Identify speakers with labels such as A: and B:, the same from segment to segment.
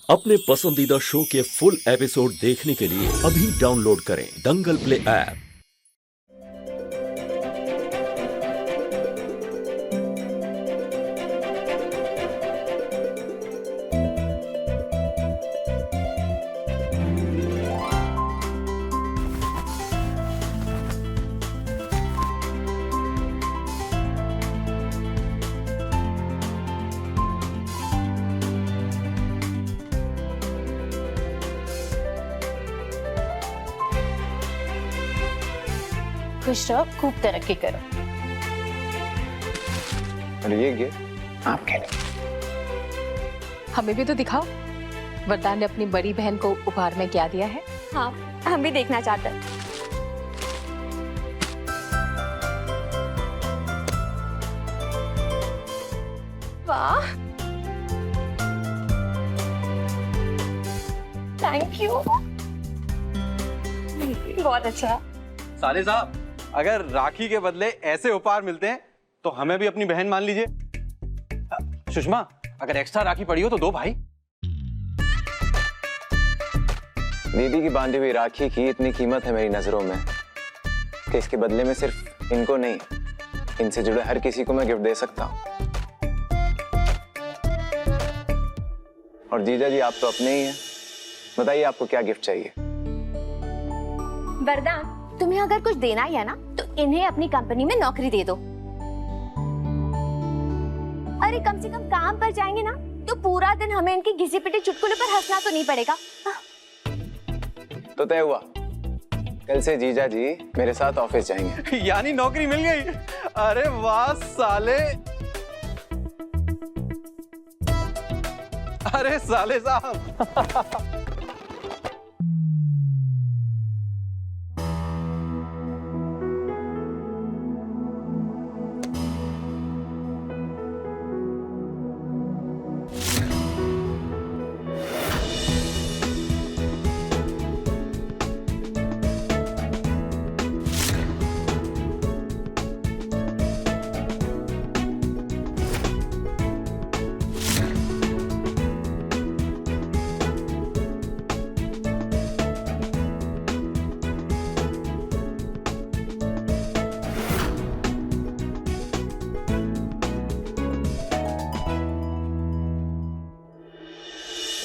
A: अपने पसंदीदा शो के फुल एपिसोड देखने के लिए अभी डाउनलोड करें दंगल प्ले ऐप।
B: खुश रहो, खूब तरक्की करो।
C: और ये गिफ्ट आपके लिए।
B: हमें भी तो दिखाओ, वरदान ने अपनी बड़ी बहन को उपहार में क्या दिया है।
D: हाँ, हम भी देखना चाहते हैं। वाह, थैंक यू, बहुत अच्छा।
C: साले साहब, अगर राखी के बदले ऐसे उपहार मिलते हैं तो हमें भी अपनी बहन मान लीजिए। सुषमा, अगर एक्स्ट्रा राखी पड़ी हो तो दो भाई।
E: दीदी की बांधी हुई राखी की इतनी कीमत है मेरी नजरों में कि इसके बदले में सिर्फ इनको नहीं, इनसे जुड़े हर किसी को मैं गिफ्ट दे सकता हूँ। और जीजा जी, आप तो अपने ही हैं, बताइए आपको क्या गिफ्ट चाहिए।
D: वरदान, तुम्हें अगर कुछ देना ही है ना तो इन्हें अपनी कंपनी में नौकरी दे दो। अरे कम से कम काम पर जाएंगे ना तो पूरा दिन हमें इनकी घिसी पिटी चुटकुले पर हंसना तो नहीं पड़ेगा।
E: तो तय हुआ, कल से जीजा जी मेरे साथ ऑफिस जाएंगे।
C: यानी नौकरी मिल गई। अरे वाह साले। अरे साले साहब।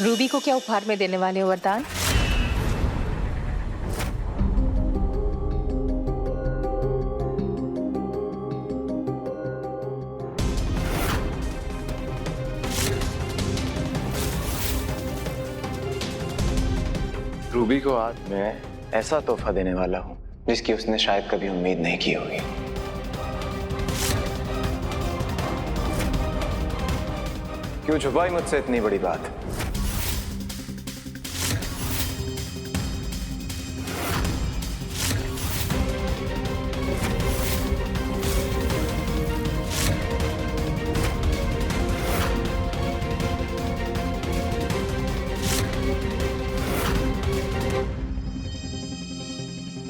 B: रूबी को क्या उपहार में देने वाले हो वरदान?
E: रूबी को आज मैं ऐसा तोहफा देने वाला हूँ जिसकी उसने शायद कभी उम्मीद नहीं की होगी। क्यों छुपाई मुझसे इतनी बड़ी बात?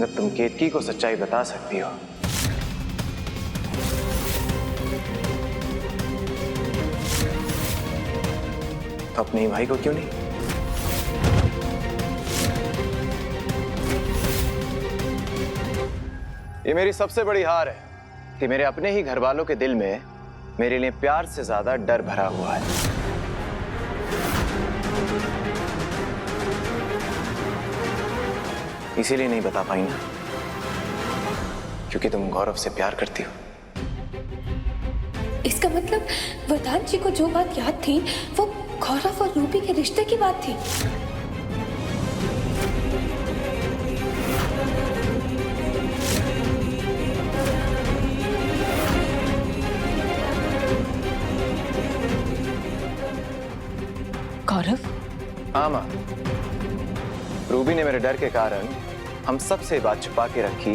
E: जब तुम केतकी को सच्चाई बता सकती हो तो अपने ही भाई को क्यों नहीं? ये मेरी सबसे बड़ी हार है कि मेरे अपने ही घर वालों के दिल में मेरे लिए प्यार से ज्यादा डर भरा हुआ है। इसीलिए नहीं बता पाई ना, क्योंकि तुम गौरव से प्यार करती हो।
F: इसका मतलब वरदान जी को जो बात याद थी वो गौरव और रूबी के रिश्ते की बात थी।
B: गौरव?
E: हाँ माँ, रूबी ने मेरे डर के कारण हम सब से बात छुपा के रखी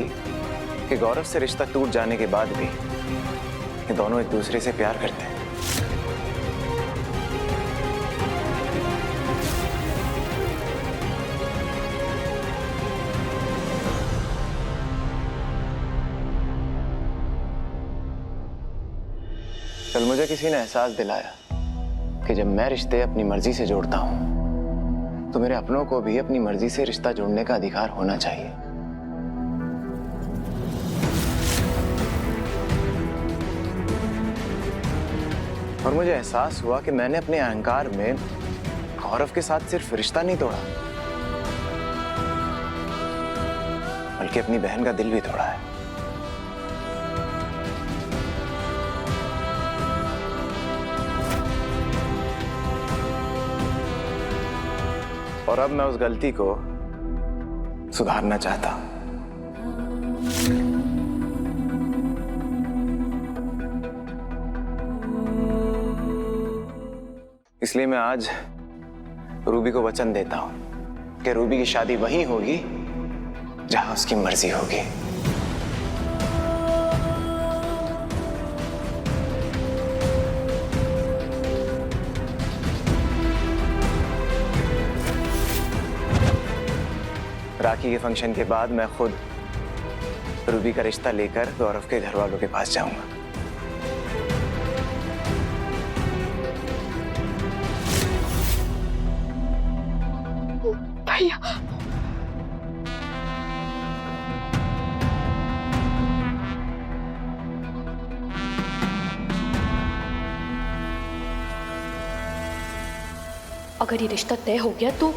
E: कि गौरव से रिश्ता टूट जाने के बाद भी ये दोनों एक दूसरे से प्यार करते हैं। कल मुझे किसी ने एहसास दिलाया कि जब मैं रिश्ते अपनी मर्जी से जोड़ता हूं तो मेरे अपनों को भी अपनी मर्जी से रिश्ता जोड़ने का अधिकार होना चाहिए। और मुझे एहसास हुआ कि मैंने अपने अहंकार में गौरव के साथ सिर्फ रिश्ता नहीं तोड़ा, बल्कि अपनी बहन का दिल भी तोड़ा है। और अब मैं उस गलती को सुधारना चाहता हूं। इसलिए मैं आज रूबी को वचन देता हूं कि रूबी की शादी वहीं होगी जहां उसकी मर्जी होगी। राखी के फंक्शन के बाद मैं खुद रूबी का रिश्ता लेकर गौरव के घर वालों के पास जाऊंगा।
F: भैया, अगर ये रिश्ता तय हो गया तो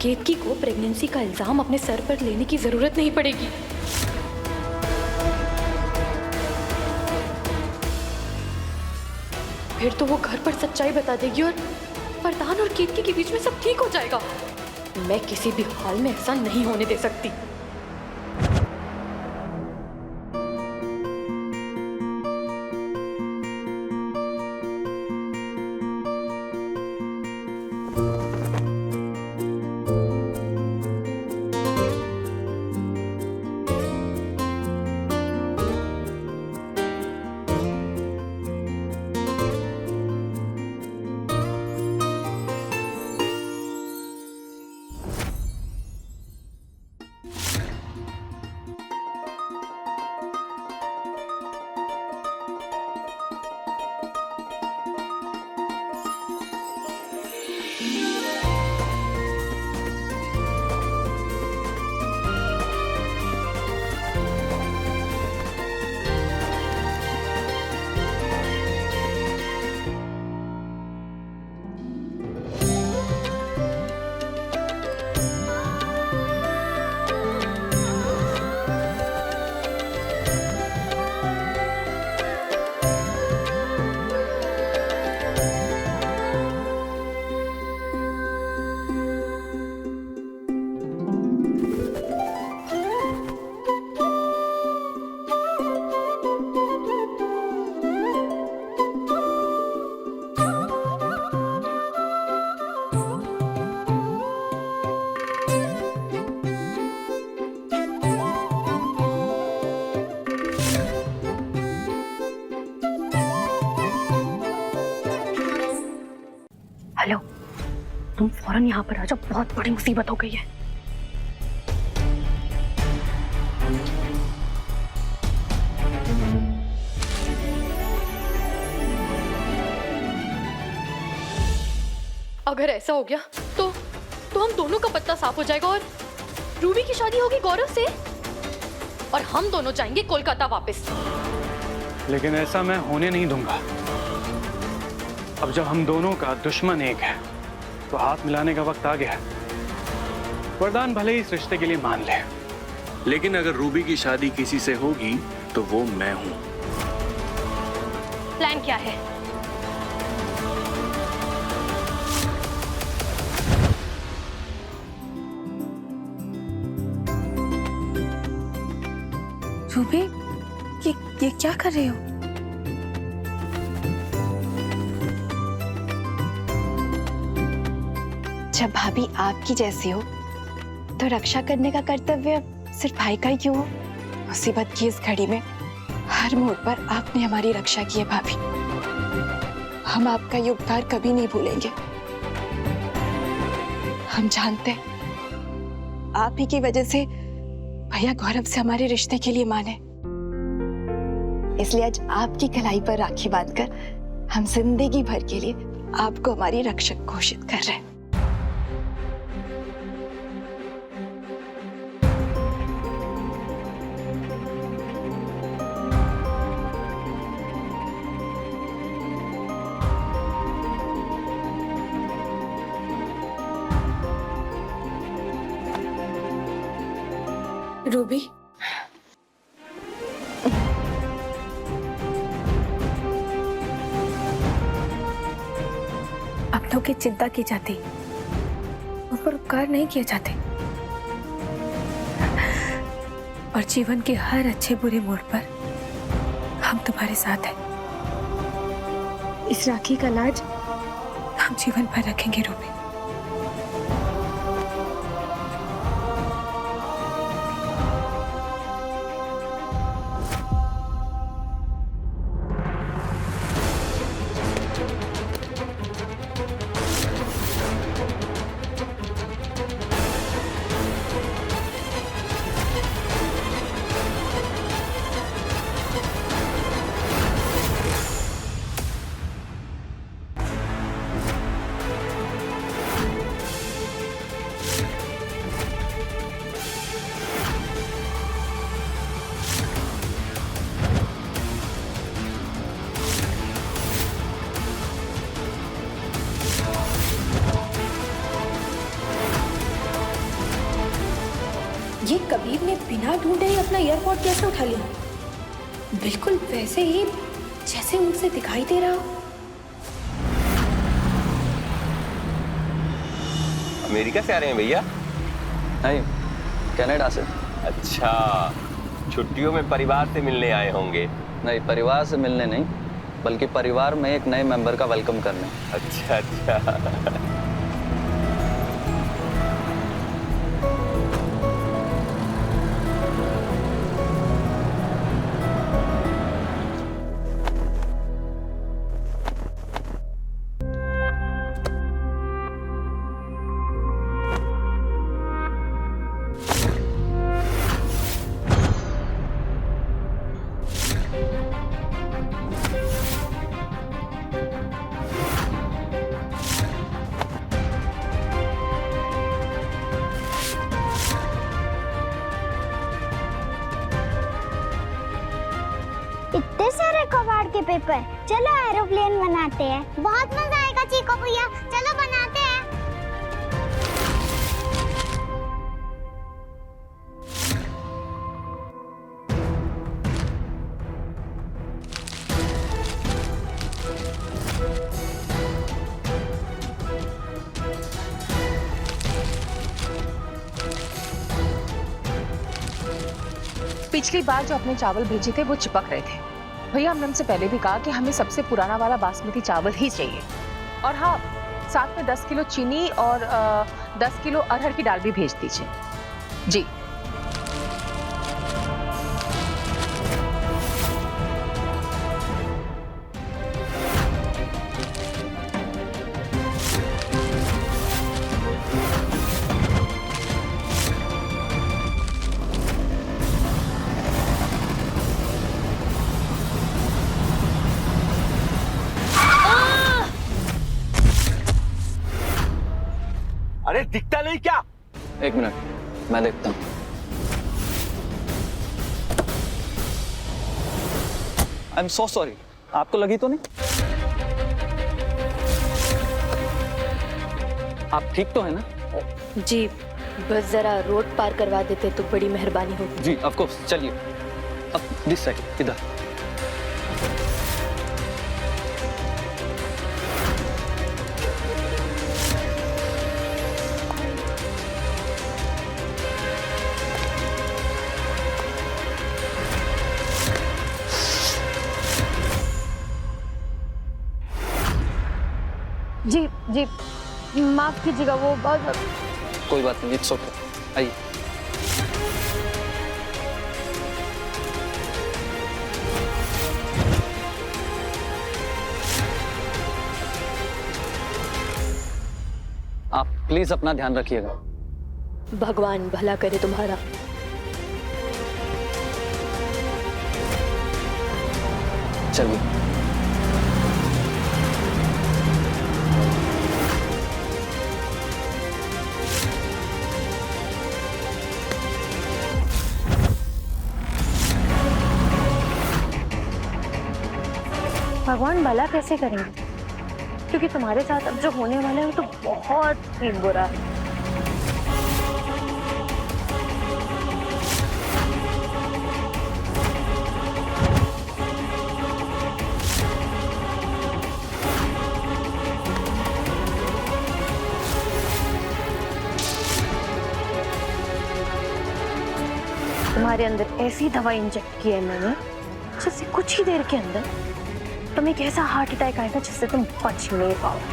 F: केतकी को प्रेगनेंसी का इल्जाम अपने सर पर लेने की जरूरत नहीं पड़ेगी। फिर तो वो घर पर सच्चाई बता देगी और वरदान और केतकी के बीच में सब ठीक हो जाएगा। मैं किसी भी हाल में ऐसा नहीं होने दे सकती। हेलो, तुम फौरन यहाँ पर आ जाओ, बहुत बड़ी मुसीबत हो गई है। अगर ऐसा हो गया तो हम दोनों का पत्ता साफ हो जाएगा और रूबी की शादी होगी गौरव से और हम दोनों जाएंगे कोलकाता वापस।
C: लेकिन ऐसा मैं होने नहीं दूंगा। अब जब हम दोनों का दुश्मन एक है तो हाथ मिलाने का वक्त आ गया है। वरदान भले ही इस रिश्ते के लिए मान ले, लेकिन अगर रूबी की शादी किसी से होगी तो वो मैं हूं।
F: प्लान क्या है?
G: रूबी, ये क्या कर रहे हो?
D: जब भाभी आपकी जैसी हो तो रक्षा करने का कर्तव्य सिर्फ भाई का ही क्यों हो? मुसीबत की इस घड़ी में हर मोड़ पर आपने हमारी रक्षा की है भाभी। हम आपका ये उपकार कभी नहीं भूलेंगे। हम जानते हैं आप ही की वजह से भैया गौरव से हमारे रिश्ते के लिए माने, इसलिए आज आपकी कलाई पर राखी बांधकर हम जिंदगी भर के लिए आपको हमारी रक्षक घोषित कर रहे हैं।
G: रूबी, अपनों की चिंता की जाती, उन पर उपकार नहीं किए जाते। और जीवन के हर अच्छे बुरे मोड़ पर हम तुम्हारे साथ हैं। इस राखी का लाज हम जीवन भर रखेंगे रूबी।
H: ये कबीर ने बिना ढूंढे ही अपना एयरपोर्ट कैसे उठा लिया? बिल्कुल वैसे ही जैसे मुझसे दिखाई दे रहा हो।
I: अमेरिका से आ रहे हैं भैया?
J: नहीं, कनाडा से।
I: अच्छा, छुट्टियों में परिवार से मिलने आए होंगे?
J: नहीं, परिवार से मिलने नहीं, बल्कि परिवार में एक नए मेंबर का वेलकम करने।
I: अच्छा अच्छा।
K: इतने सारे कबाड़ के पेपर, चलो एरोप्लेन बनाते हैं। बहुत मजा आएगा चीको भैया, चलो बनाते हैं।
B: पिछली बार जो अपने चावल भेजे थे वो चिपक रहे थे। भैया हमने उनसे पहले भी कहा कि हमें सबसे पुराना वाला बासमती चावल ही चाहिए। और हाँ, साथ में 10 किलो चीनी और 10 किलो अरहर की दाल भी भेज दीजिए। जी।
I: अरे दिखता नहीं क्या?
J: एक मिनट, मैं देखता हूँ। आई एम सो सॉरी, आपको लगी तो नहीं? आप ठीक तो है ना?
F: जी, बस जरा रोड पार करवा देते तो बड़ी मेहरबानी होगी।
J: जी ऑफ कोर्स, चलिए अब दिस साइड, इधर।
F: जी जी, माफ कीजिएगा, वो बहुत।
J: कोई बात नहीं, इट्स ओके, आइए। आप प्लीज अपना ध्यान रखिएगा।
F: भगवान भला करे तुम्हारा।
J: चलिए।
H: भगवान भला कैसे करेंगे? क्योंकि तुम्हारे साथ अब जो होने वाला है वो तो बहुत ही बुरा है।
G: तुम्हारे अंदर ऐसी दवाई इंजेक्ट की है मैंने जिससे कुछ ही देर के अंदर तुम्हें एक ऐसा हार्ट अटैक आएगा जिससे तुम बच नहीं पाओगे।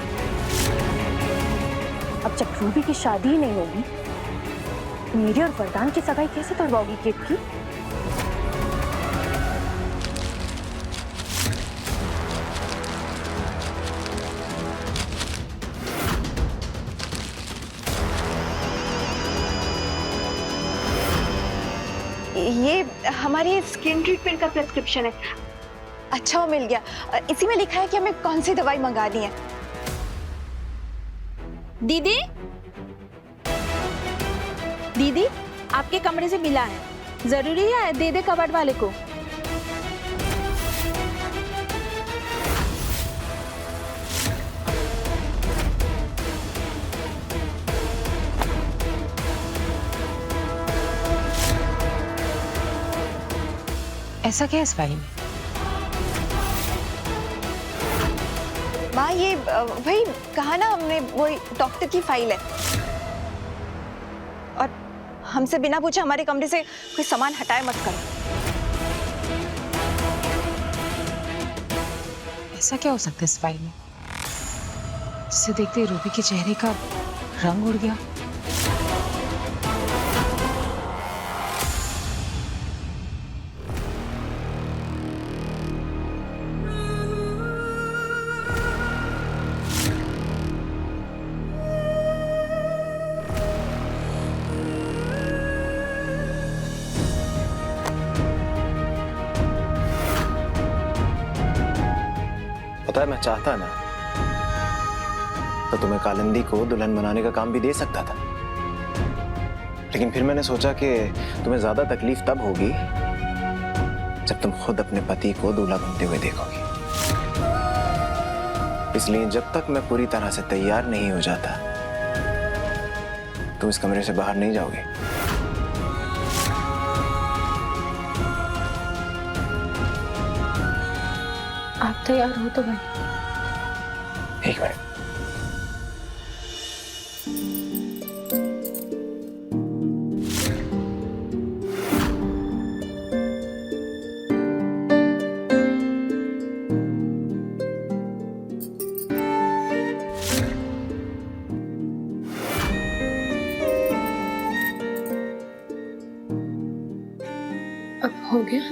G: अब जब रूबी की शादी ही नहीं होगी, मेरी और वरदान की सगाई कैसे तोड़वाओगी केक की?
D: ये हमारी स्किन ट्रीटमेंट का प्रिस्क्रिप्शन है। अच्छा वो मिल गया। इसी में लिखा है कि हमें कौन सी दवाई मंगानी है।
H: दीदी दीदी आपके कमरे से मिला है, जरूरी है दे दे कबर्ड वाले को।
B: ऐसा क्या है इस फाइल में?
D: माँ ये वही कहा ना हमने, वही डॉक्टर की फाइल है। और हमसे बिना पूछे हमारे कमरे से कोई सामान हटाए मत करो।
B: ऐसा क्या हो सकता है इस फाइल में जिसे देखते ही रूबी के चेहरे का रंग उड़ गया?
E: पता है मैं चाहता ना तो तुम्हें कालिंदी को दुल्हन बनाने का काम भी दे सकता था, लेकिन फिर मैंने सोचा कि तुम्हें ज्यादा तकलीफ तब होगी जब तुम खुद अपने पति को दूल्हा बनते हुए देखोगी। इसलिए जब तक मैं पूरी तरह से तैयार नहीं हो जाता तुम इस कमरे से बाहर नहीं जाओगे।
G: आप तैयार हो तो भाई।
E: एक मिनट।
G: अब हो गया।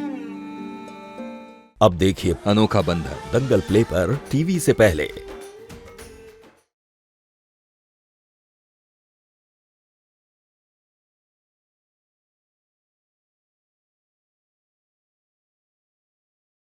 A: अब देखिए अनोखा बंधन दंगल प्ले पर टीवी से पहले।